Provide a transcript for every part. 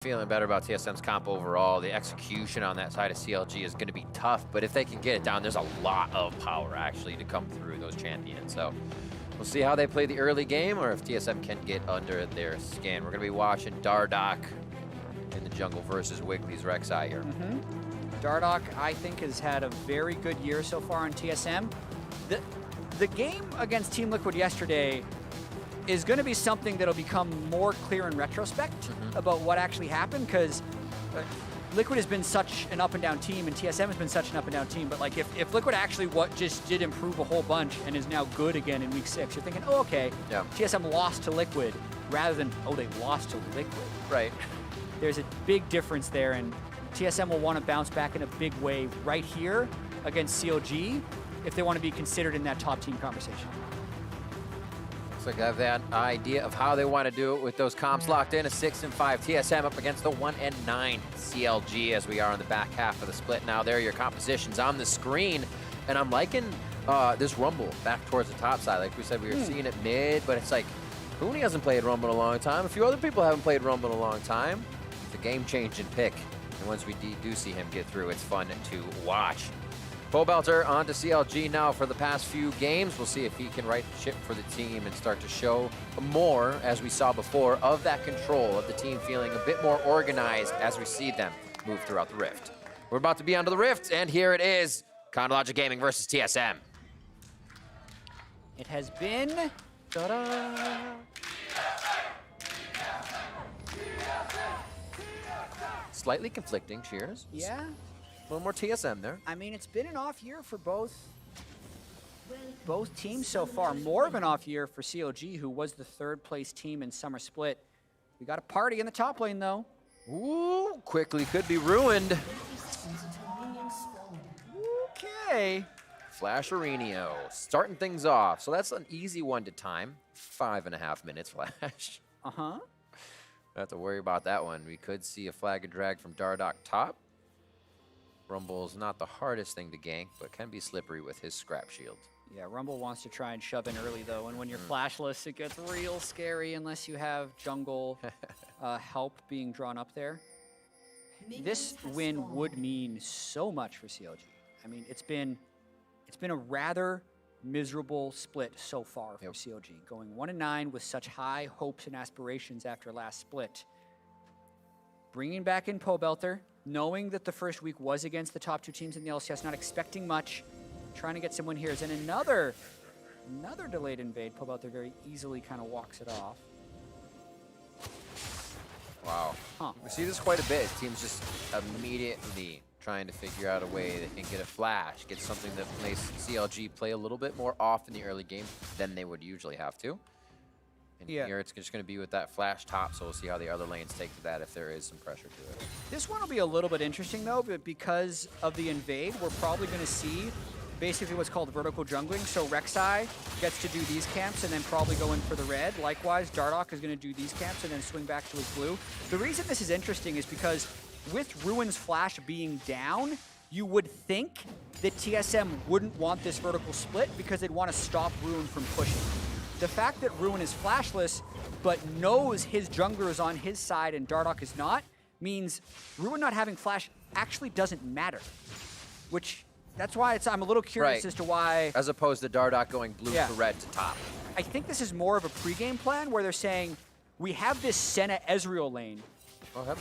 Feeling better about TSM's comp overall. The execution on that side of CLG is going to be tough, but if they can get it down, there's a lot of power actually to come through those champions. So we'll see how they play the early game or if TSM can get under their skin. We're going to be watching Dardoch in the jungle versus Wiggly's Rek'Sai here. Dardoch, I think, has had a very good year so far on TSM. The game against Team Liquid yesterday is going to be something that'll become more clear in retrospect about what actually happened, because Liquid has been such an up and down team and TSM has been such an up and down team, but like if Liquid actually just did improve a whole bunch and is now good again in week 6, you're thinking, oh, okay, yeah, TSM lost to Liquid, rather than, oh, they lost to Liquid. Right. There's a big difference there, and TSM will want to bounce back in a big way right here against CLG if they want to be considered in that top team conversation. Looks like I have that idea of how they want to do it with those comps locked in. A 6-5 TSM up against the 1-9 CLG as we are on the back half of the split. Now there are your compositions on the screen, and I'm liking this Rumble back towards the top side. Like we said, we were seeing it mid, but it's like, Hooney hasn't played Rumble in a long time. A few other people haven't played Rumble in a long time. It's a game-changing pick, and once we do see him get through, it's fun to watch. Pobelter onto CLG now for the past few games. We'll see if he can right ship for the team and start to show more, as we saw before, of that control of the team feeling a bit more organized as we see them move throughout the Rift. We're about to be onto the Rift, and here it is, Chronologic Gaming versus TSM. It has been... Ta-da! Slightly conflicting, cheers. Yeah. A little more TSM there. I mean, it's been an off year for both teams so far. More of an off year for CLG, who was the 3rd place team in Summer Split. We got a party in the top lane, though. Ooh, quickly could be ruined. Okay. Flash Arenio starting things off. So that's an easy one to time. 5.5 minutes Flash. Uh-huh. Don't have to worry about that one. We could see a flag and drag from Dardoch top. Rumble's not the hardest thing to gank, but can be slippery with his scrap shield. Yeah, Rumble wants to try and shove in early, though, and when you're flashless, it gets real scary unless you have jungle help being drawn up there. This win would mean so much for CLG. I mean, it's been a rather miserable split so far for CLG, going 1-9 with such high hopes and aspirations after last split. Bringing back in Pobelter, knowing that the first week was against the top 2 teams in the LCS, not expecting much, trying to get some win here. And another delayed invade. Pobelter very easily kind of walks it off. Wow. Huh. We see this quite a bit. Teams just immediately trying to figure out a way they can get a flash, get something that makes CLG play a little bit more off in the early game than they would usually have to. And here it's just going to be with that flash top, so we'll see how the other lanes take to that if there is some pressure to it. This one will be a little bit interesting, though, but because of the invade, we're probably going to see basically what's called vertical jungling. So Rek'Sai gets to do these camps and then probably go in for the red. Likewise, Dardoch is going to do these camps and then swing back to his blue. The reason this is interesting is because with Ruin's flash being down, you would think that TSM wouldn't want this vertical split because they'd want to stop Ruin from pushing. The fact that Ruin is flashless, but knows his jungler is on his side and Dardoch is not, means Ruin not having flash actually doesn't matter. Which, that's why I'm a little curious as to why... As opposed to Dardoch going blue to red to top. I think this is more of a pregame plan where they're saying, we have this Senna Ezreal lane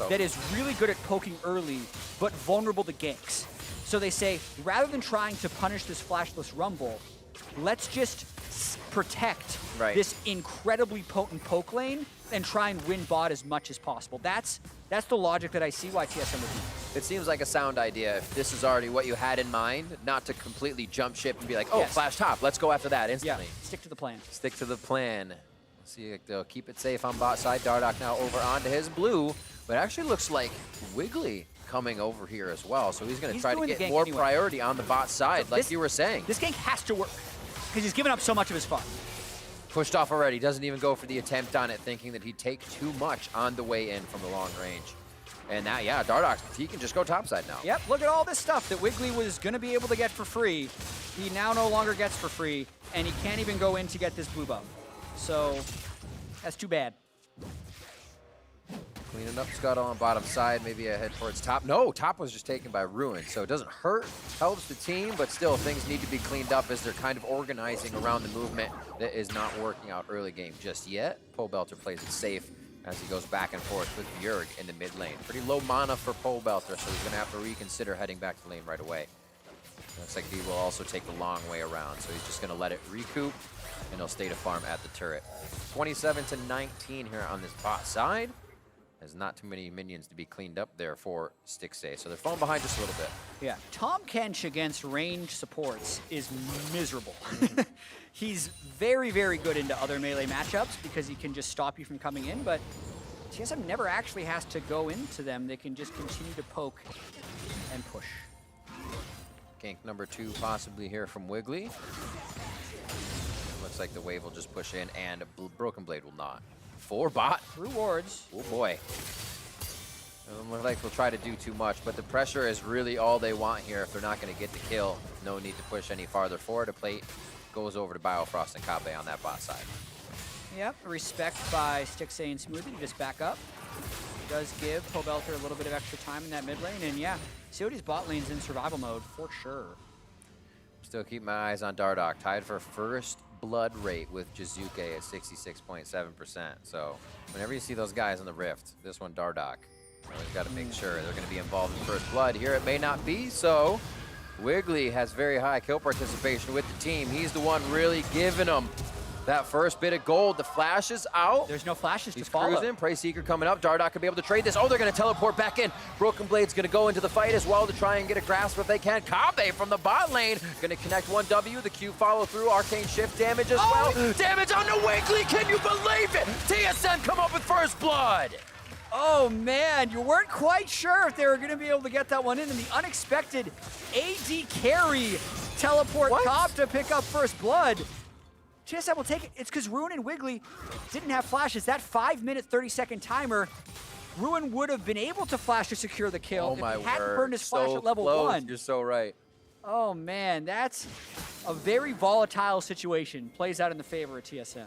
that is really good at poking early, but vulnerable to ganks. So they say, rather than trying to punish this flashless Rumble, let's just protect this incredibly potent poke lane and try and win bot as much as possible. That's the logic that I see why TSM would do. It seems like a sound idea if this is already what you had in mind, not to completely jump ship and be like, oh, flash top, let's go after that instantly. Yeah, stick to the plan. Stick to the plan. See if they'll keep it safe on bot side. Dardoch now over onto his blue, but it actually looks like Wiggly coming over here as well, so he's going to try to get more priority on the bot side, so like you were saying. This gank has to work, because he's given up so much of his farm. Pushed off already, doesn't even go for the attempt on it, thinking that he'd take too much on the way in from the long range. And now, yeah, Dardoch, he can just go topside now. Yep, look at all this stuff that Wiggly was going to be able to get for free. He now no longer gets for free, and he can't even go in to get this blue buff. So, that's too bad. Cleaning up Scuttle on bottom side, maybe a head towards top. No, top was just taken by Ruin, so it doesn't hurt. Helps the team, but still things need to be cleaned up as they're kind of organizing around the movement that is not working out early game just yet. Pobelter plays it safe as he goes back and forth with Bjerg in the mid lane. Pretty low mana for Pobelter, so he's going to have to reconsider heading back to lane right away. Looks like he will also take the long way around, so he's just going to let it recoup, and he'll stay to farm at the turret. 27-19 here on this bot side. There's not too many minions to be cleaned up there for Stixxay, so they're falling behind just a little bit. Yeah, Tom Kench against range supports is miserable. He's very, very good into other melee matchups because he can just stop you from coming in, but TSM never actually has to go into them. They can just continue to poke and push. Gank number 2 possibly here from Wiggly. Looks like the wave will just push in, and Broken Blade will not. 4 bot. Through wards. Oh boy. Doesn't look like they'll try to do too much, but the pressure is really all they want here if they're not going to get the kill. No need to push any farther forward. A plate goes over to Biofrost and Kabe on that bot side. Yep, respect by Stixxay and Smoothie to just back up. Does give Pobelter a little bit of extra time in that mid lane, and yeah, COD's bot lane's in survival mode for sure. Still keep my eyes on Dardoch, tied for first blood rate with Jizuke at 66.7%. So whenever you see those guys in the Rift, this one Dardoch, always got to make sure they're going to be involved in first blood. Here it may not be, so Wiggly has very high kill participation with the team. He's the one really giving them that first bit of gold. The flash is out. There's no flashes He's to follow. cruising. Prey Seeker coming up. Dardoch could be able to trade this. Oh, they're going to teleport back in. Broken Blade's going to go into the fight as well to try and get a grasp if they can. Kabe from the bot lane going to connect 1W. The Q follow through. Arcane Shift damage as well. Damage on the Wiggly. Can you believe it? TSM come up with first blood. Oh man, you weren't quite sure if they were going to be able to get that one in, and the unexpected AD carry teleport Cobb to pick up first blood. TSM will take it. It's because Ruin and Wiggly didn't have flashes. That 5-minute, 30-second timer, Ruin would have been able to flash to secure the kill if he hadn't burned his flash at level 1. You're so right. Oh man, that's a very volatile situation. Plays out in the favor of TSM.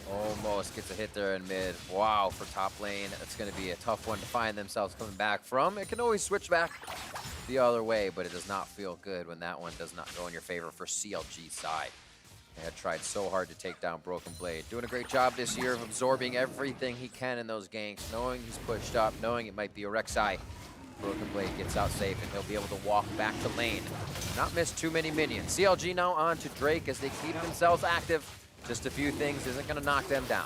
Almost gets a hit there in mid. Wow, for top lane, it's going to be a tough one to find themselves coming back from. It can always switch back the other way, but it does not feel good when that one does not go in your favor for CLG side. They had tried so hard to take down Broken Blade. Doing a great job this year of absorbing everything he can in those ganks, knowing he's pushed up, knowing it might be a Rek'Sai. Broken Blade gets out safe, and he'll be able to walk back to lane. Not miss too many minions. CLG now on to Drake as they keep themselves active. Just a few things isn't going to knock them down.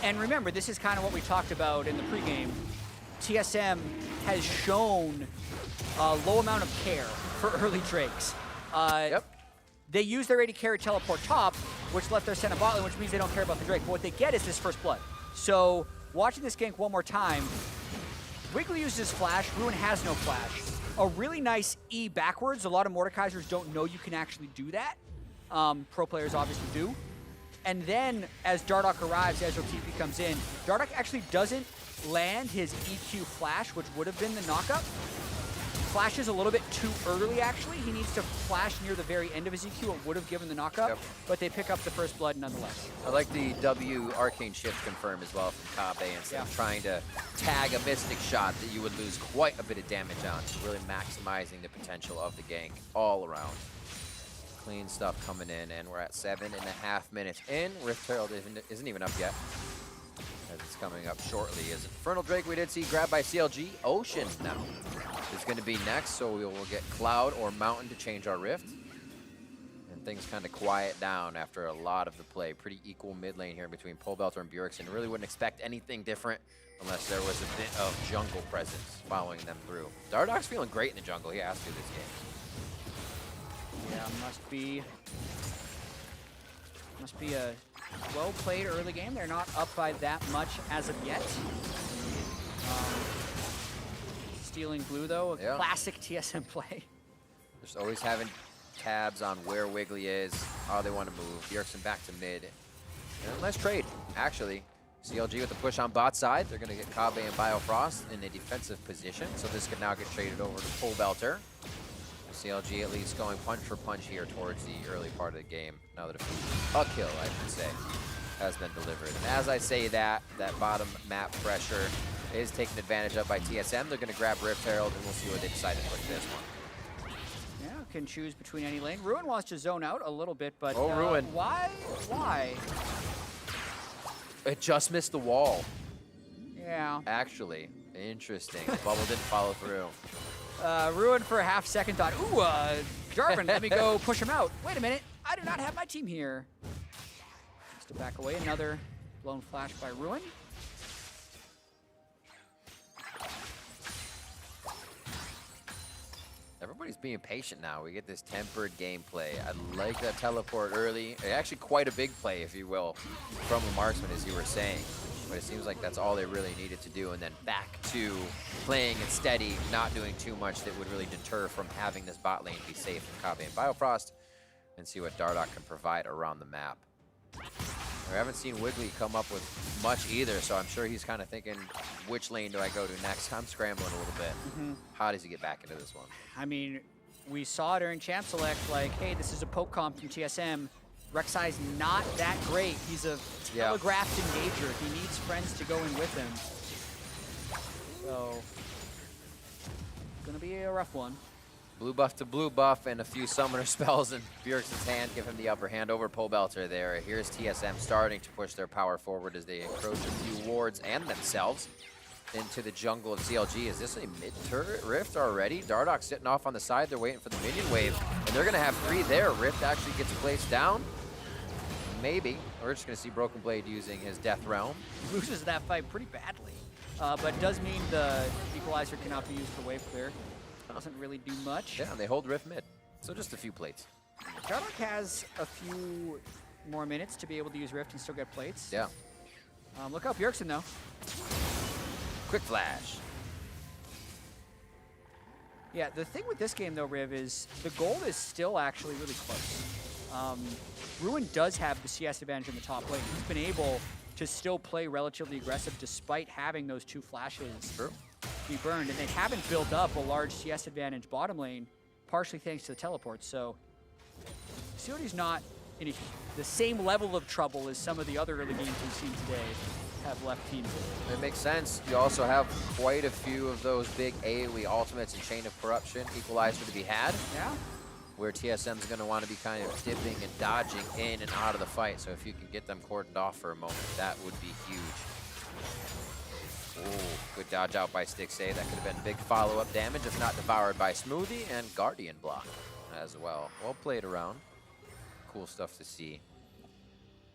And remember, this is kind of what we talked about in the pregame. TSM has shown a low amount of care for early Drakes. They use their AD carry teleport top, which left their center bot lane, which means they don't care about the Drake. But what they get is this first blood. So watching this gank one more time, Wiggly uses flash, Ruin has no flash. A really nice E backwards. A lot of Mordekaisers don't know you can actually do that. Pro players obviously do. And then, as Dardoch arrives, as OTP comes in, Dardoch actually doesn't land his EQ flash, which would have been the knockup. Flashes a little bit too early, actually. He needs to flash near the very end of his EQ. It would have given the knockup, but they pick up the first blood nonetheless. I like the W Arcane Shift confirm as well from Kabe, instead of trying to tag a Mystic shot that you would lose quite a bit of damage on. So really maximizing the potential of the gank all around. Clean stuff coming in, and we're at 7.5 minutes in. Rift Herald isn't even up yet, as it's coming up shortly. As Infernal Drake we did see grabbed by CLG. Ocean now is going to be next, so we will get Cloud or Mountain to change our Rift. And things kind of quiet down after a lot of the play. Pretty equal mid lane here between Pobelter and Bjergsen. Really wouldn't expect anything different unless there was a bit of jungle presence following them through. Dardoch's feeling great in the jungle. He has to this game. Yeah, must be a well-played early game. They're not up by that much as of yet. Stealing blue, though, a classic TSM play. Just always having tabs on where Wiggly is, how they want to move. Bjergsen back to mid. And let's trade, actually. CLG with the push on bot side. They're going to get Kabe and Biofrost in a defensive position, so this could now get traded over to Pobelter. CLG at least going punch for punch here towards the early part of the game. Now that a kill, I should say. has been delivered. And as I say that bottom map pressure is taken advantage of by TSM. They're going to grab Rift Herald, and we'll see what they decide to put this one. Yeah, can choose between any lane. Ruin wants to zone out a little bit, but Ruin. Why? It just missed the wall. Yeah. Actually, interesting. The bubble didn't follow through. Ruin for a half second thought, ooh, Jarvan, let me go push him out. Wait a minute, I do not have my team here. Just to back away, another blown flash by Ruin. Everybody's being patient now. We get this tempered gameplay. I like that teleport early. Actually, quite a big play, if you will, from a marksman, as you were saying. But it seems like that's all they really needed to do. And then back to playing it steady, not doing too much that would really deter from having this bot lane be safe from Kave and Biofrost, and see what Dardoch can provide around the map. We haven't seen Wiggly come up with much either, so I'm sure he's kind of thinking, which lane do I go to next? I'm scrambling a little bit. How does he get back into this one? I mean, we saw during Champ Select, like, hey, this is a poke comp from TSM. Rek'Sai's not that great. He's a telegraphed engager. He needs friends to go in with him. So, it's gonna be a rough one. Blue buff to blue buff, and a few summoner spells in Bjergsen's hand give him the upper hand over Pobelter there. Here's TSM starting to push their power forward as they encroach a few wards and themselves into the jungle of CLG. Is this a mid-turret Rift already? Dardoch sitting off on the side. They're waiting for the minion wave, and they're going to have 3 there. Rift actually gets placed down. Maybe. We're just going to see Broken Blade using his Death Realm. Loses that fight pretty badly, but does mean the Equalizer cannot be used for wave clear. Doesn't really do much. Yeah, they hold Rift mid, so just a few plates. Dardoch has a few more minutes to be able to use Rift and still get plates. Yeah. Look out Bjergsen, though. Quick flash. Yeah, the thing with this game, though, Riv, is the gold is still actually really close. Ruin does have the CS advantage in the top lane. He's been able to still play relatively aggressive despite having those 2 flashes. True. Be burned, and they haven't built up a large CS advantage bottom lane, partially thanks to the teleport. So, COD's not in the same level of trouble as some of the other early games we've seen today have left teams in. It makes sense. You also have quite a few of those big AoE ultimates and Chain of Corruption Equalizer to be had. Yeah. Where TSM's going to want to be kind of dipping and dodging in and out of the fight. So if you can get them cordoned off for a moment, that would be huge. Ooh, good dodge out by Stixxay. That could have been big follow-up damage if not devoured by Smoothie and Guardian block as well. Well played around. Cool stuff to see.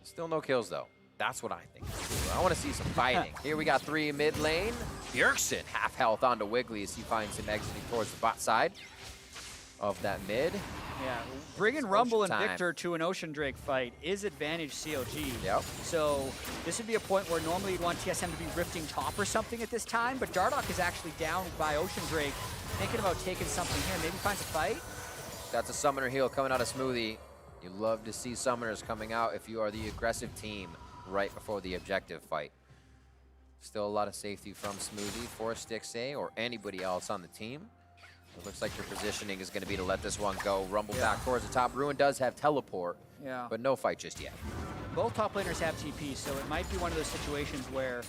Still no kills though. That's what I think. I want to see some fighting. Here we got 3 mid lane. Bjergsen half health onto Wiggly as he finds him exiting towards the bot side of that mid. Yeah, bringing Rumble and Victor to an Ocean Drake fight is advantage CLG. Yep. So this would be a point where normally you'd want TSM to be rifting top or something at this time, but Dardoch is actually down by Ocean Drake, thinking about taking something here. Maybe finds a fight. That's a summoner heal coming out of Smoothie. You love to see summoners coming out if you are the aggressive team right before the objective fight. Still a lot of safety from Smoothie for Stixxay or anybody else on the team. It looks like your positioning is going to be to let this one go. Rumble back towards the top. Ruin does have teleport, but no fight just yet. Both top laners have TP, so it might be one of those situations where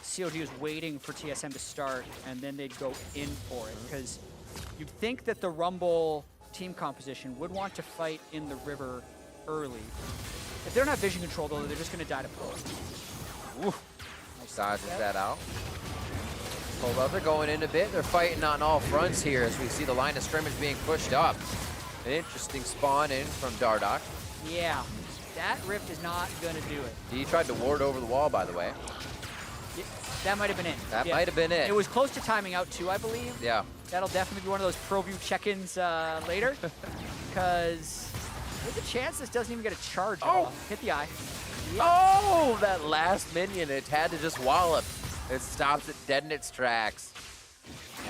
CLG is waiting for TSM to start, and then they'd go in for it. Because you'd think that the Rumble team composition would want to fight in the river early. If they don't have vision control, though, they're just going to die to pull. Ooh. Nice dodges that out. Well, they're going in a bit. They're fighting on all fronts here as we see the line of scrimmage being pushed up. An interesting spawn in from Dardoch. Yeah, that Rift is not going to do it. He tried to ward over the wall, by the way. Yeah, that might have been it. That might have been it. It was close to timing out, too, I believe. Yeah. That'll definitely be one of those pro view check-ins later. Because there's a chance this doesn't even get a charge off. Hit the eye. Yep. Oh, that last minion. It had to just wallop. It stops it dead in its tracks.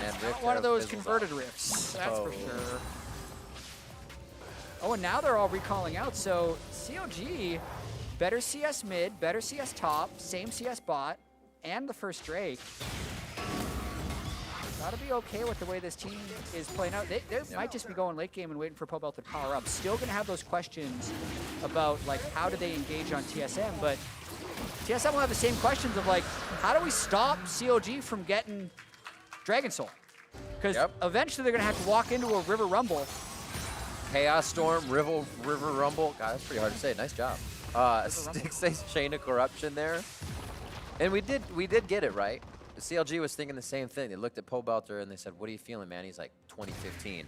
And Not one of those converted Rifts, that's for sure. Oh, and now they're all recalling out. So CLG, better CS mid, better CS top, same CS bot, and the first Drake. Gotta be okay with the way this team is playing out. They might just be going late game and waiting for Pobelt to power up. Still gonna have those questions about like how do they engage on TSM, but TSM will have the same questions of like, how do we stop CLG from getting Dragon Soul? Because eventually they're gonna have to walk into a River Rumble. Chaos Storm, River Rumble. God, that's pretty hard to say. Nice job. Six Chain of Corruption there. And we did get it right. The CLG was thinking the same thing. They looked at Pobelter and they said, "What are you feeling, man?" He's like, 2015.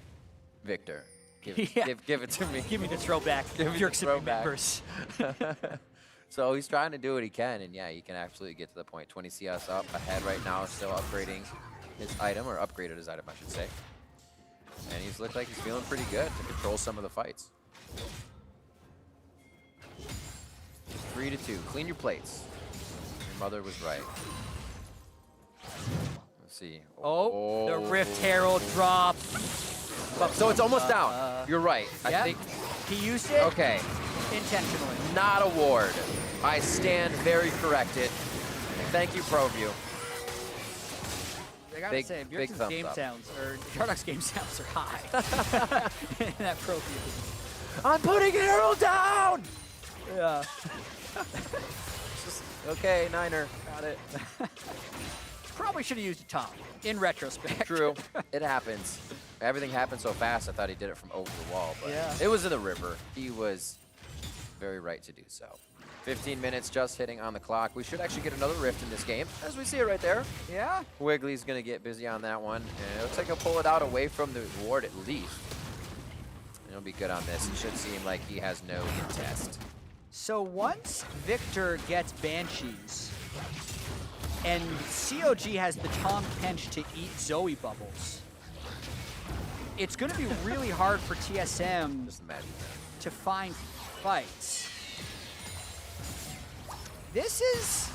Victor, give it to me. Give me the throwback. Give me the throwback. Members. So he's trying to do what he can, and yeah, he can absolutely get to the point. 20 CS up, ahead right now, still upgrading his item, or upgraded his item, I should say. And he's looked like he's feeling pretty good to control some of the fights. 3-2. Clean your plates. Your mother was right. Let's see. Oh, the Rift Herald drop. So it's almost down. You're right. I think he used it. Okay. Intentionally. Not a ward. I stand very corrected. Thank you, ProView. I gotta say, Bjergsen's game sounds, or Jardok's game sounds are high in that ProView. I'm putting Herald down! Yeah. Okay, Niner. Got it. Probably should have used a top, in retrospect. True. It happens. Everything happened so fast, I thought he did it from over the wall, but it was in the river. He was very right to do so. 15 minutes just hitting on the clock. We should actually get another rift in this game, as we see it right there. Yeah. Wiggly's going to get busy on that one. And it looks like he'll pull it out away from the ward at least. And he'll be good on this. It should seem like he has no contest. So once Victor gets Banshees, and CLG has the Tom Kench to eat Zoe bubbles, it's going to be really hard for TSM to find fights. This is...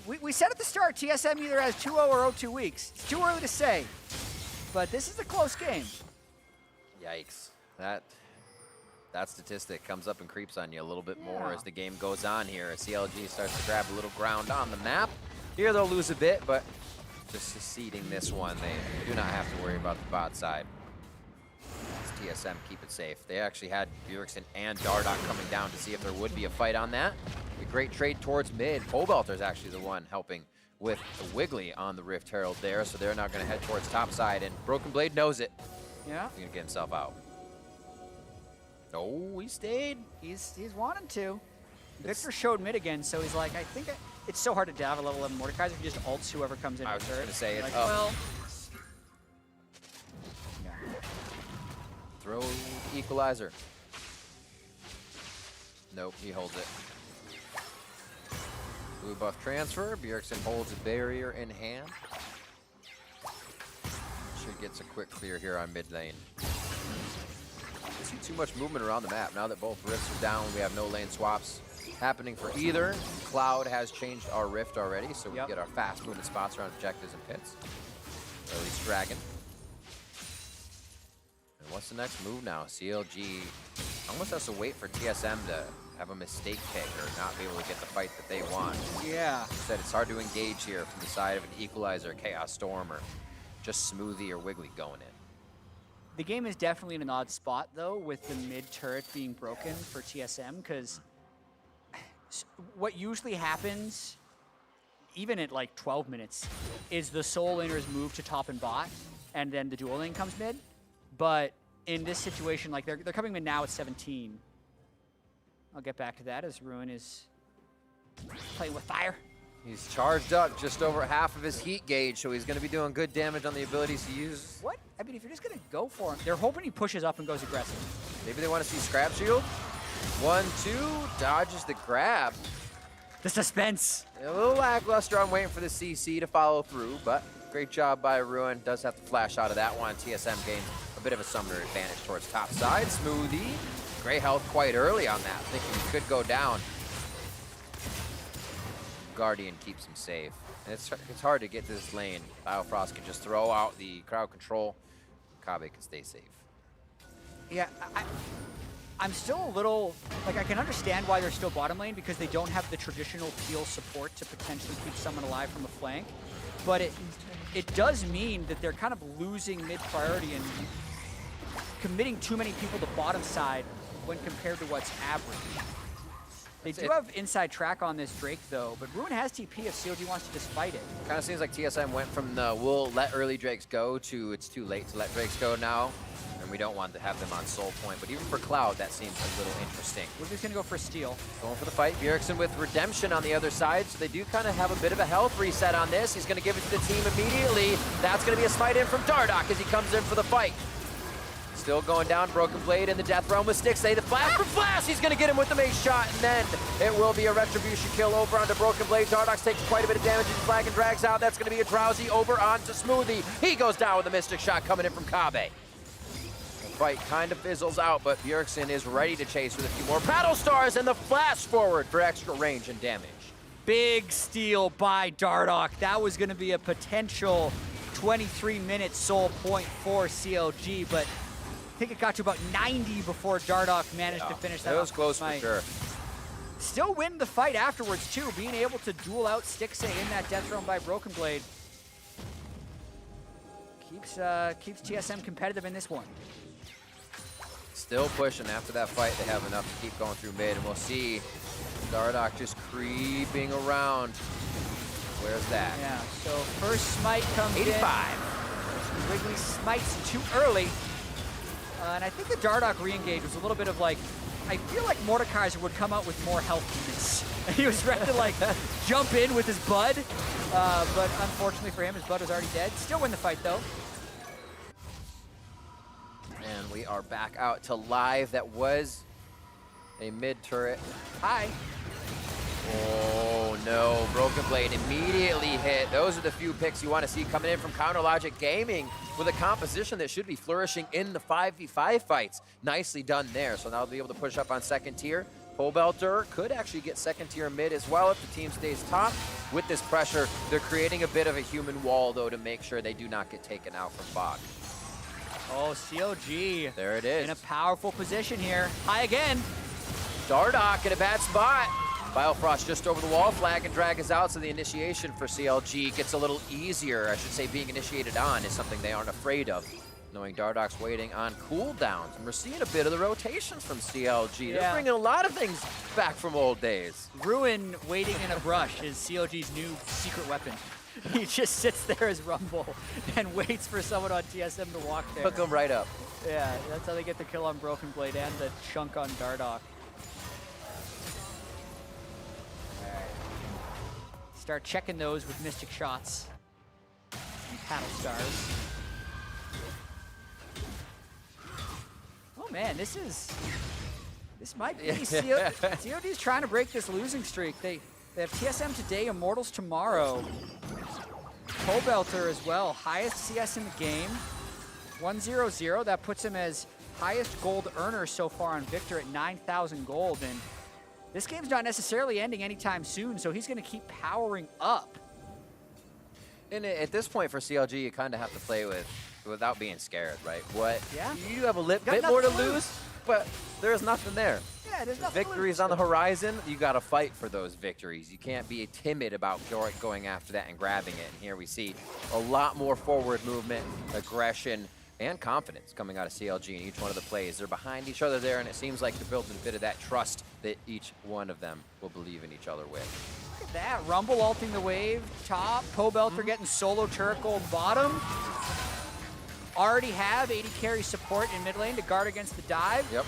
We said at the start, TSM either has 2-0 or 0-2 weeks. It's too early to say, but this is a close game. Yikes. That statistic comes up and creeps on you a little bit more as the game goes on here. CLG starts to grab a little ground on the map. Here they'll lose a bit, but just succeeding this one, they do not have to worry about the bot side. TSM keep it safe. They actually had Bjergsen and Dardok coming down to see if there would be a fight on that. A great trade towards mid. Pobelter's actually the one helping with the Wiggly on the Rift Herald there, so they're now going to head towards top side, and Broken Blade knows it. Yeah. He's going to get himself out. Oh, he stayed. He's wanting to. Victor showed mid again, so he's like, I think it's so hard to have a level 11 Mordekaiser. He just ults whoever comes in. I was just going to say it. Like, well, throw the equalizer. Nope, he holds it. Blue buff transfer. Bjergsen holds a barrier in hand. Should get a quick clear here on mid lane. Don't see too much movement around the map. Now that both rifts are down, we have no lane swaps happening for either. Cloud has changed our rift already, so we get our fast movement spots around objectives and pits. Or at least Dragon. And what's the next move now? CLG almost has to wait for TSM to have a mistake pick or not be able to get the fight that they want. Yeah. Said it's hard to engage here from the side of an Equalizer, Chaos Storm, or just Smoothie or Wiggly going in. The game is definitely in an odd spot, though, with the mid turret being broken for TSM, because what usually happens, even at like 12 minutes, is the solo laners move to top and bot, and then the dual lane comes mid. But in this situation, like they're coming mid now at 17. I'll get back to that as Ruin is playing with fire. He's charged up just over half of his heat gauge, so he's going to be doing good damage on the abilities to use. What? I mean, if you're just going to go for him, they're hoping he pushes up and goes aggressive. Maybe they want to see Scrap Shield. 1-2, dodges the grab. The suspense. A little lackluster. I'm waiting for the CC to follow through, but great job by Ruin. Does have to flash out of that one. TSM gains a bit of a summoner advantage towards top side. Smoothie. Great health quite early on that. Thinking he could go down. Guardian keeps him safe. And it's hard to get to this lane. Biofrost can just throw out the crowd control. Kabe can stay safe. Yeah, I'm still a little, like, I can understand why they're still bottom lane because they don't have the traditional peel support to potentially keep someone alive from a flank. But it does mean that they're kind of losing mid priority and committing too many people to bottom side when compared to what's average. They do have inside track on this Drake though, but Ruin has TP if CLG wants to just fight it. Kind of seems like TSM went from the we'll let early Drakes go to it's too late to let Drakes go now. And we don't want to have them on soul point. But even for Cloud, that seems a little interesting. Ruby's gonna go for a steal. Going for the fight. Bjergsen with Redemption on the other side. So they do kind of have a bit of a health reset on this. He's gonna give it to the team immediately. That's gonna be a smite in from Dardoch as he comes in for the fight. Still going down, Broken Blade in the Death Realm with Stixxay. The flash for Flash, he's gonna get him with the mace shot, and then it will be a Retribution kill over onto Broken Blade. Dardoch takes quite a bit of damage as Flag and drags out. That's gonna be a Drowsy over onto Smoothie. He goes down with a Mystic shot coming in from Kobbe. The fight kind of fizzles out, but Bjergsen is ready to chase with a few more Battle Stars and the flash forward for extra range and damage. Big steal by Dardoch. That was gonna be a potential 23-minute soul point for CLG, but I think it got to about 90 before Dardoch managed to finish that. It was close for sure. Still win the fight afterwards too, being able to duel out Stixxay in that Death Realm by Broken Blade. Keeps TSM competitive in this one. Still pushing after that fight. They have enough to keep going through mid, and we'll see Dardoch just creeping around. Where's that? Yeah, so first smite comes 85. in. Wrigley smites too early. And I think the Dardoch re-engage was a little bit of like, I feel like Mordekaiser would come out with more health than this. He was ready to like jump in with his Bud, but unfortunately for him, his Bud was already dead. Still win the fight though. And we are back out to live. That was a mid turret. Hi. Oh no, Broken Blade immediately hit. Those are the few picks you want to see coming in from Counter Logic Gaming with a composition that should be flourishing in the 5v5 fights. Nicely done there. So now they'll be able to push up on second tier. Pobelter could actually get second tier mid as well if the team stays top. With this pressure, they're creating a bit of a human wall though to make sure they do not get taken out from Bog. Oh, CLG. There it is. In a powerful position here. Hi again. Dardoch in a bad spot. Biofrost just over the wall. Flag and drag is out, so the initiation for CLG gets a little easier. I should say being initiated on is something they aren't afraid of. Knowing Dardoch's waiting on cooldowns. And we're seeing a bit of the rotations from CLG. They're bringing a lot of things back from old days. Ruin waiting in a brush is CLG's new secret weapon. He just sits there as Rumble and waits for someone on TSM to walk there. Hook him right up. Yeah, that's how they get the kill on Broken Blade and the chunk on Dardoch. Start checking those with Mystic shots and Paddle Stars. Oh man, this might be COD's trying to break this losing streak. They have TSM today, Immortals tomorrow. Pobelter as well, highest CS in the game. 1-0-0, that puts him as highest gold earner so far on Victor at 9,000 gold. And this game's not necessarily ending anytime soon, so he's going to keep powering up. And at this point for CLG, you kind of have to play without being scared, right? Yeah. You have a bit more to lose, but there's nothing there. Yeah, there's nothing to Victories lose. on the horizon, you got to fight for those victories. You can't be timid about going after that and grabbing it. And here we see a lot more forward movement, aggression, and confidence coming out of CLG in each one of the plays. They're behind each other there, and it seems like they're building a bit of that trust that each one of them will believe in each other with. Look at that, Rumble ulting the wave, top, Pobelter getting solo turret gold bottom. Already have 80 carry support in mid lane to guard against the dive. Yep.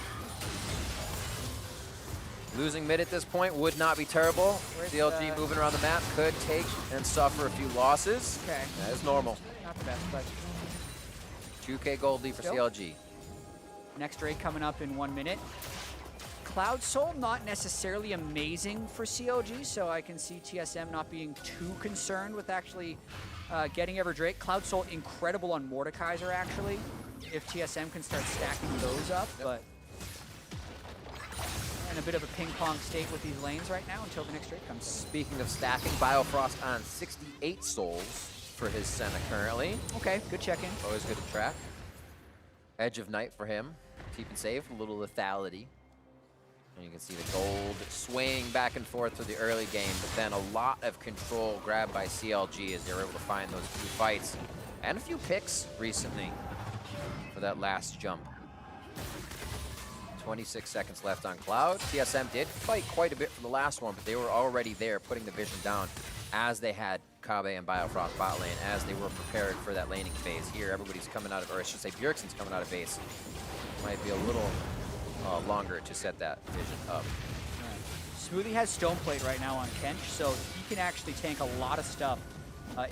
Losing mid at this point would not be terrible. CLG moving around the map could take and suffer a few losses. Okay. That is normal. Not the best, but 2K gold lead for CLG. next raid coming up in 1 minute. Cloud Soul, not necessarily amazing for CLG, so I can see TSM not being too concerned with actually getting Everdrake. Cloud Soul, incredible on Mordekaiser, actually, if TSM can start stacking those up, but in a bit of a ping-pong state with these lanes right now until the next raid comes. Speaking of stacking, Biofrost on 68 souls for his Senna currently. Okay, good check-in. Always good to track. Edge of Night for him. Keep it safe, a little lethality. And you can see the gold swaying back and forth through the early game, but then a lot of control grabbed by CLG as they were able to find those few fights and a few picks recently for that last jump. 26 seconds left on Cloud. TSM did fight quite a bit for the last one, but they were already there putting the vision down as they had Kabe and Biofrost bot lane, as they were prepared for that laning phase. Here, everybody's coming out of, or I should say Bjergsen's coming out of base. Might be a little longer to set that vision up. Smoothie has Stone Plate right now on Kench, so he can actually tank a lot of stuff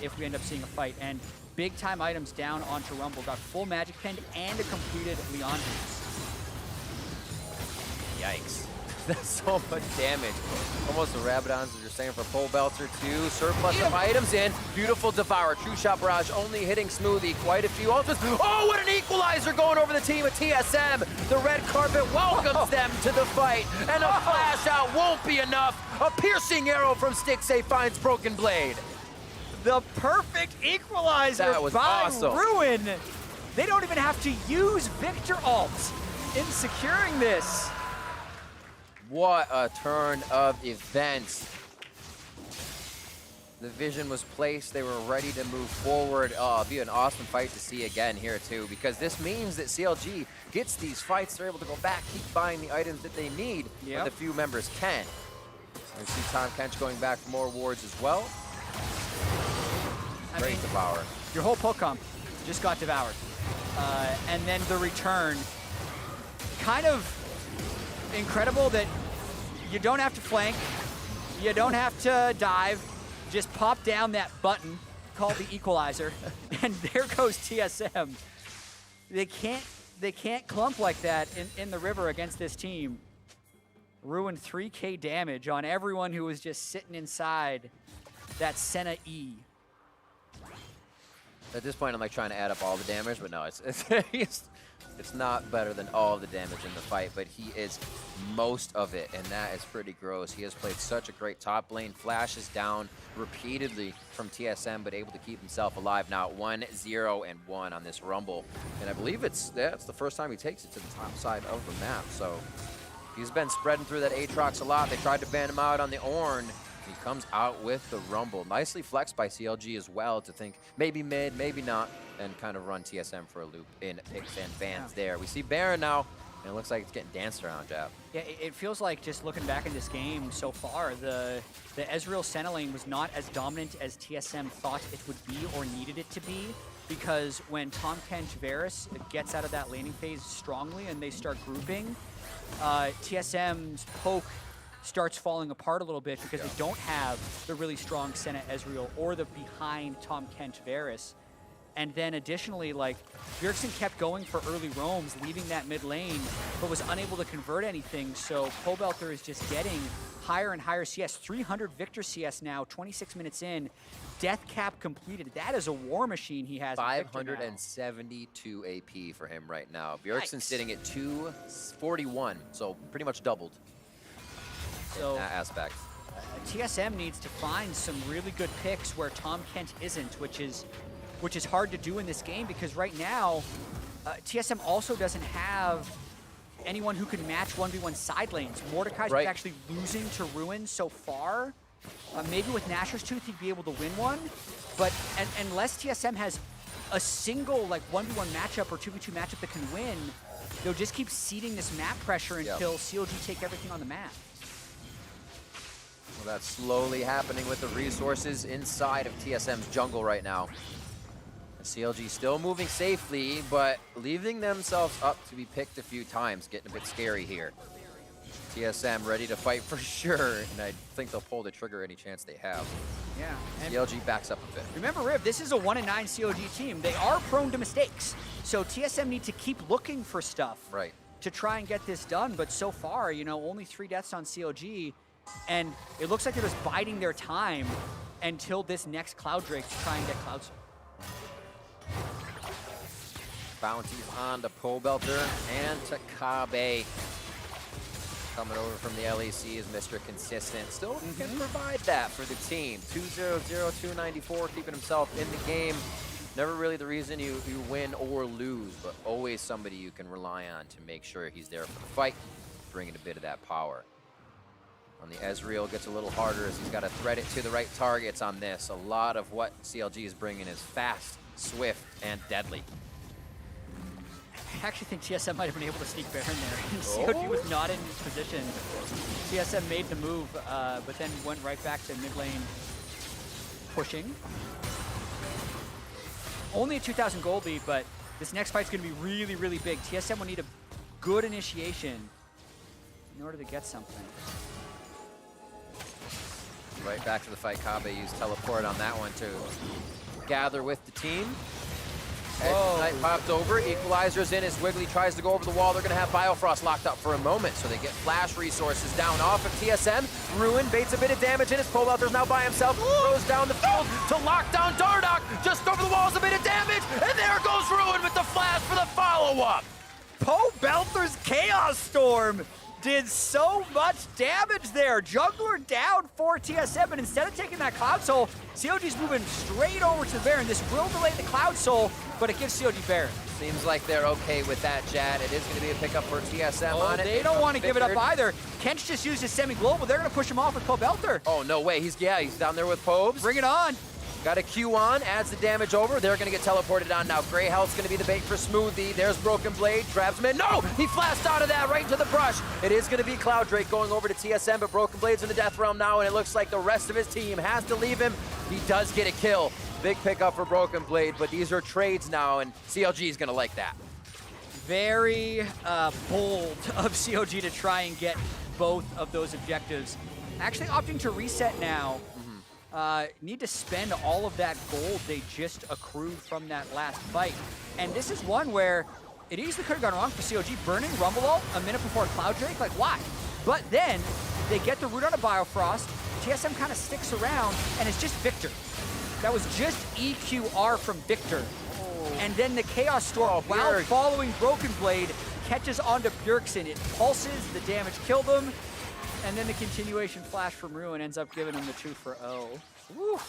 if we end up seeing a fight. And big time items down onto Rumble. Got full Magic Pen and a completed Leandri's. Yikes. That's so much damage. Almost the Rabadons, as you're saying, for Pole Belter too. Surplus of items in. Beautiful Devour. True Shot Barrage only hitting Smoothie. Quite a few ultras. Oh, what an equalizer going over the team of TSM. The red carpet welcomes them to the fight. And a flash out won't be enough. A piercing arrow from Stixxay finds Broken Blade. The perfect equalizer That was by awesome. Ruin. They don't even have to use Victor ult in securing this. What a turn of events. The vision was placed. They were ready to move forward. Oh, it'll be an awesome fight to see again here too, because this means that CLG gets these fights. They're able to go back, keep buying the items that they need, but the few members can. We see Tom Kench going back for more wards as well. Great Devour. Your whole poke comp just got devoured. And then the return, kind of incredible that you don't have to flank, you don't have to dive, just pop down that button called the equalizer, and there goes TSM. They can't clump like that in the river against this team. Ruined 3K damage on everyone who was just sitting inside that Senna E. At this point, I'm like trying to add up all the damage, but no, it's not better than all of the damage in the fight, but he is most of it, and that is pretty gross. He has played such a great top lane, flashes down repeatedly from TSM, but able to keep himself alive now. 1-0-1 on this Rumble, and I believe that's the first time he takes it to the top side of the map. So he's been spreading through that Aatrox a lot. They tried to ban him out on the Ornn. He comes out with the Rumble. Nicely flexed by CLG as well to think maybe mid, maybe not, and kind of run TSM for a loop in picks and bans there. We see Baron now, and it looks like it's getting danced around, Jab. Yeah, it feels like, just looking back in this game so far, the Ezreal Senna lane was not as dominant as TSM thought it would be or needed it to be, because when Tom Kench Varus gets out of that laning phase strongly and they start grouping, TSM's poke starts falling apart a little bit because they don't have the really strong Senna Ezreal or the behind Tom Kench Varus. And then additionally, like, Bjergsen kept going for early roams, leaving that mid lane, but was unable to convert anything. So Pobelter is just getting higher and higher CS. 300 Victor CS now, 26 minutes in. Death cap completed. That is a war machine he has. 572 AP for him right now. Bjergsen's sitting at 241, so pretty much doubled. So, in that aspect. TSM needs to find some really good picks where Tom Kench isn't, which is hard to do in this game, because right now, TSM also doesn't have anyone who can match 1v1 side lanes. Mordekai's actually losing to Ruin so far. Maybe with Nashor's Tooth he'd be able to win one, but unless TSM has a single like 1v1 matchup or 2v2 matchup that can win, they'll just keep seeding this map pressure until CLG take everything on the map. Well, that's slowly happening with the resources inside of TSM's jungle right now. CLG still moving safely, but leaving themselves up to be picked a few times, getting a bit scary here. TSM ready to fight for sure, and I think they'll pull the trigger any chance they have. Yeah. And CLG backs up a bit. Remember, Riv, this is a 1-9 CLG team. They are prone to mistakes, so TSM need to keep looking for stuff to try and get this done, but so far, you know, only 3 deaths on CLG, and it looks like they're just biding their time until this next Cloud Drake to try and get Clouds. Bounties on to Pobelter and to Kabe. Coming over from the LEC is Mr. Consistent. Still can provide that for the team. 2-0-0, 294, keeping himself in the game. Never really the reason you win or lose, but always somebody you can rely on to make sure he's there for the fight. bringing a bit of that power. On the Ezreal, gets a little harder as he's got to thread it to the right targets on this. A lot of what CLG is bringing is fast, swift, and deadly. I actually think TSM might have been able to sneak Baron there. CLG was not in position. TSM made the move, but then went right back to mid lane pushing. Only a 2,000 gold lead, but this next fight's going to be really, really big. TSM will need a good initiation in order to get something. Right back to the fight. Kabe used teleport on that one to gather with the team. Knight popped over, equalizer's in as Wiggly tries to go over the wall. They're going to have Biofrost locked up for a moment, so they get flash resources down off of TSM. Ruin baits a bit of damage in his Pobelter's now by himself, throws down the field to lock down Dardoch. Just over the walls, a bit of damage, and there goes Ruin with the flash for the follow-up. Pobelter's Chaos Storm did so much damage there. Jungler down for TSM, and instead of taking that Cloud Soul, CLG's moving straight over to the Baron. This will delay the Cloud Soul, but it gives CLG Baron. Seems like they're okay with that, Jad. It is going to be a pickup for TSM on it. They don't want to give it up either. Kench just used his semi-global. They're going to push him off with Pobelter. Oh, no way. He's down there with Pobes. Bring it on. Got a Q on, adds the damage over. They're going to get teleported on now. Grey Health's going to be the bait for Smoothie. There's Broken Blade, grabs him in. No! He flashed out of that right into the brush. It is going to be Cloud Drake going over to TSM, but Broken Blade's in the Death Realm now, and it looks like the rest of his team has to leave him. He does get a kill. Big pickup for Broken Blade, but these are trades now, and CLG is going to like that. Very bold of CLG to try and get both of those objectives. Actually opting to reset now. Need to spend all of that gold they just accrued from that last fight. And this is one where it easily could have gone wrong for CLG. Burning Rumble ult a minute before Cloud Drake, like why? But then they get the root on a Biofrost. TSM kind of sticks around, and it's just Victor. That was just EQR from Victor. And then the Chaos Storm, while following Broken Blade, catches onto Bjergsen. It pulses, the damage killed him. And then the continuation flash from Ruin ends up giving him the 2-for-0. Woo.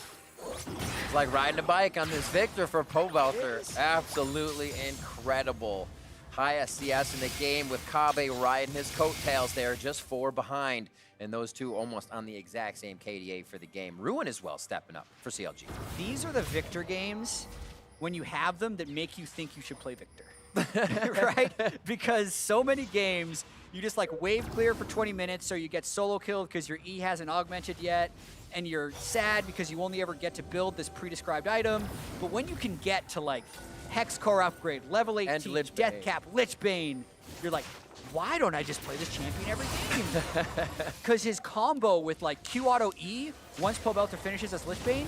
It's like riding a bike on this Victor for Pobelter. Absolutely incredible. High SCS in the game with Kabe riding his coattails there, just 4 behind. And those two almost on the exact same KDA for the game. Ruin as well stepping up for CLG. These are the Victor games, when you have them, that make you think you should play Victor. Right? Because so many games, you just like wave clear for 20 minutes, or you get solo killed because your E hasn't augmented yet, and you're sad because you only ever get to build this pre-described item. But when you can get to like Hex Core upgrade, level 18, Death Cap, Lich Bane, you're like, why don't I just play this champion every game? Because his combo with like Q auto E, once Pobelter finishes as Lich Bane,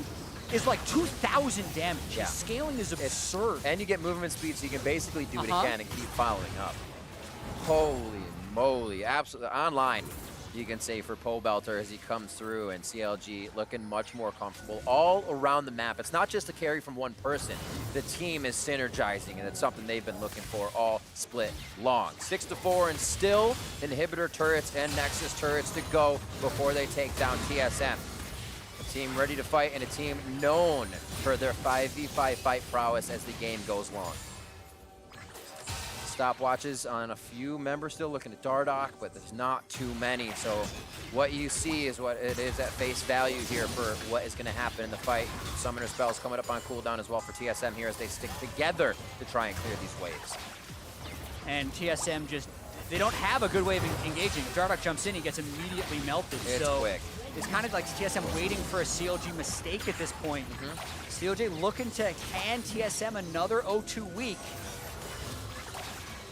is like 2,000 damage. Yeah. His scaling is absurd. And you get movement speed, so you can basically do it again and keep following up. Holy moly, absolutely online, you can say, for Pobelter as he comes through, and CLG looking much more comfortable all around the map. It's not just a carry from one person. The team is synergizing, and it's something they've been looking for all split long. 6-4, and still inhibitor turrets and Nexus turrets to go before they take down TSM. A team ready to fight, and a team known for their 5v5 fight prowess as the game goes long. Stopwatches on a few members still looking at Dardoch, but there's not too many. So what you see is what it is at face value here for what is going to happen in the fight. Summoner spells coming up on cooldown as well for TSM here as they stick together to try and clear these waves. And TSM just, they don't have a good way of engaging. Dardoch jumps in, he gets immediately melted. It's quick. It's kind of like TSM waiting for a CLG mistake at this point. CLG looking to hand TSM another 0-2 week.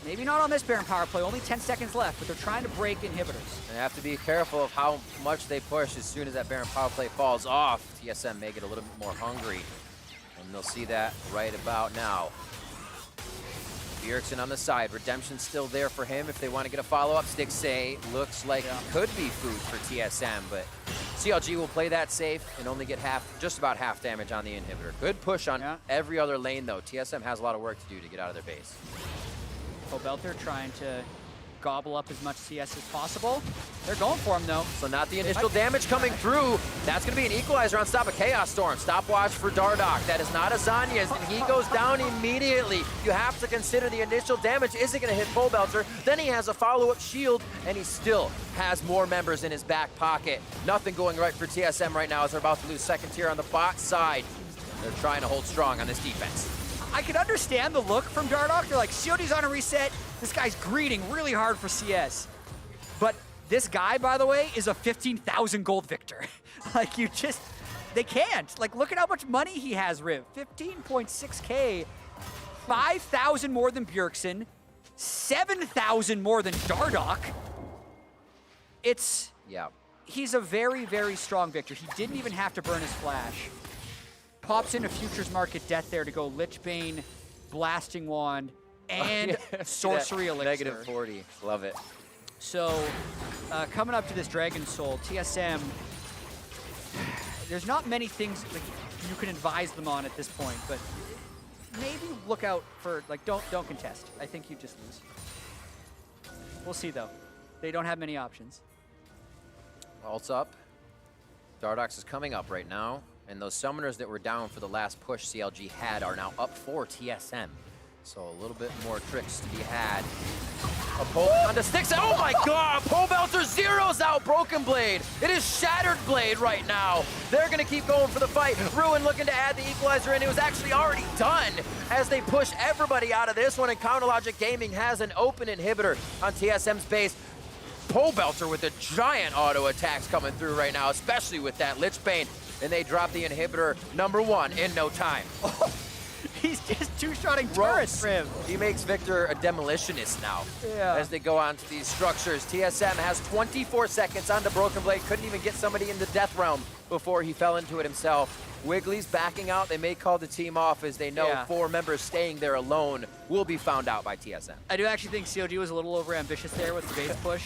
Maybe not on this Baron power play, only 10 seconds left, but they're trying to break inhibitors. They have to be careful of how much they push as soon as that Baron power play falls off. TSM may get a little bit more hungry, and they'll see that right about now. Bjergsen on the side, Redemption's still there for him if they want to get a follow-up. Stixxay looks like it could be food for TSM, but CLG will play that safe and only get just about half damage on the inhibitor. Good push on every other lane though. TSM has a lot of work to do to get out of their base. Pobelter trying to gobble up as much CS as possible. They're going for him, though. So not the initial damage coming through. That's going to be an equalizer on stop of Chaos Storm. Stopwatch for Dardoch. That is not Azania's, and he goes down immediately. You have to consider the initial damage isn't going to hit Pobelter. Then he has a follow-up shield, and he still has more members in his back pocket. Nothing going right for TSM right now as they're about to lose second tier on the bot side. They're trying to hold strong on this defense. I can understand the look from Dardoch. They're like, COD's on a reset. This guy's greeting really hard for CS. But this guy, by the way, is a 15,000 gold victor. Like, they can't. Like, look at how much money he has, Riv. 15.6K, 5,000 more than Bjergsen, 7,000 more than Dardoch. He's a very, very strong victor. He didn't even have to burn his flash. Pops in a Futures Market Death there to go Lichbane, Blasting Wand, and Sorcery Elixir. -40, love it. So, coming up to this Dragon Soul, TSM, there's not many things like you can advise them on at this point, but maybe look out for, like, don't contest. I think you just lose. We'll see, though. They don't have many options. Ult's up. Dardoch is coming up right now. And those summoners that were down for the last push CLG had are now up for TSM. So a little bit more tricks to be had. A pole on the sticks. Oh my god! Pobelter zeroes out Broken Blade. It is Shattered Blade right now. They're going to keep going for the fight. Ruin looking to add the equalizer in. It was actually already done as they push everybody out of this one. And Counterlogic Gaming has an open inhibitor on TSM's base. Pobelter with the giant auto attacks coming through right now, especially with that Lichbane. And they drop the inhibitor #1 in no time. Oh, he's just two-shotting turrets. He makes Victor a demolitionist now as they go onto these structures. TSM has 24 seconds onto Broken Blade. Couldn't even get somebody in the death realm before he fell into it himself. Wiggly's backing out. They may call the team off as they know 4 members staying there alone will be found out by TSM. I do actually think CLG was a little overambitious there with the base push.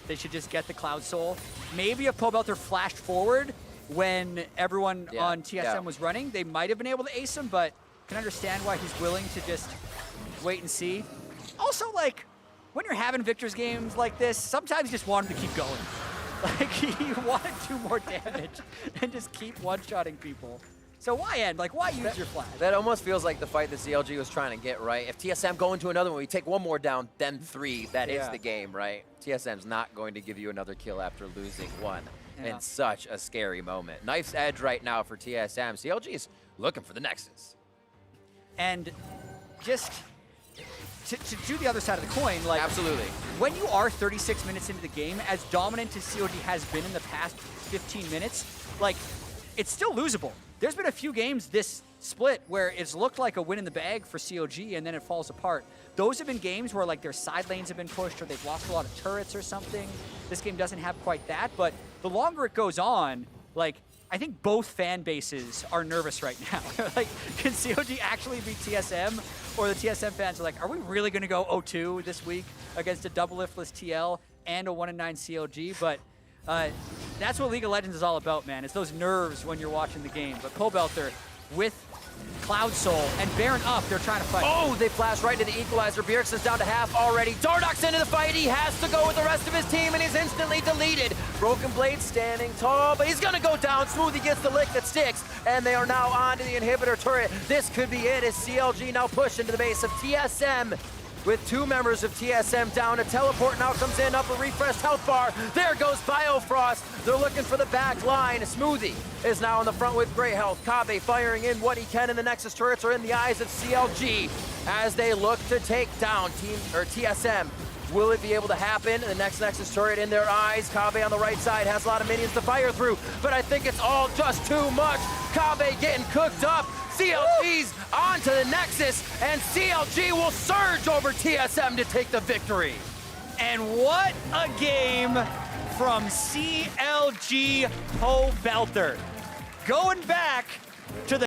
They should just get the Cloud Soul. Maybe if Pobelter flashed forward when everyone on TSM was running, they might have been able to ace him, but can understand why he's willing to just wait and see. Also, like, when you're having Victor's games like this, sometimes you just want him to keep going. Like, he wanted to do more damage and just keep one-shotting people. So why end? Like, why use your flash? That almost feels like the fight that CLG was trying to get, right? If TSM go into another one, we take one more down, then 3. That is the game, right? TSM's not going to give you another kill after losing 1. In such a scary moment. Knife's edge right now for TSM. CLG is looking for the Nexus. And just to do the other side of the coin, like, absolutely. When you are 36 minutes into the game, as dominant as CLG has been in the past 15 minutes, like, it's still losable. There's been a few games this split where it's looked like a win in the bag for CLG and then it falls apart. Those have been games where, like, their side lanes have been pushed or they've lost a lot of turrets or something. This game doesn't have quite that, but the longer it goes on, like, I think both fan bases are nervous right now. Like, can CLG actually beat TSM? Or the TSM fans are like, are we really going to go 0-2 this week against a double liftless TL and a 1-9 CLG? But that's what League of Legends is all about, man. It's those nerves when you're watching the game. But Pobelter with Cloud Soul and Baron up, they're trying to fight. Oh, they flash right to the equalizer. Bjergsen's down to half already. Dardoch's into the fight. He has to go with the rest of his team, and he's instantly deleted. Broken Blade standing tall, but he's gonna go down. Smoothie gets the lick that sticks, and they are now on to the inhibitor turret. This could be it as CLG now push into the base of TSM. With 2 members of TSM down, a teleport now comes in, up a refreshed health bar. There goes Biofrost. They're looking for the back line. Smoothie is now in the front with great health. Kabe firing in what he can, and the Nexus turrets are in the eyes of CLG as they look to take down TSM. Will it be able to happen? The next Nexus turret in their eyes. Kabe on the right side has a lot of minions to fire through, but I think it's all just too much. Kabe getting cooked up. CLG's onto the Nexus, and CLG will surge over TSM to take the victory. And what a game from CLG Pobelter. Going back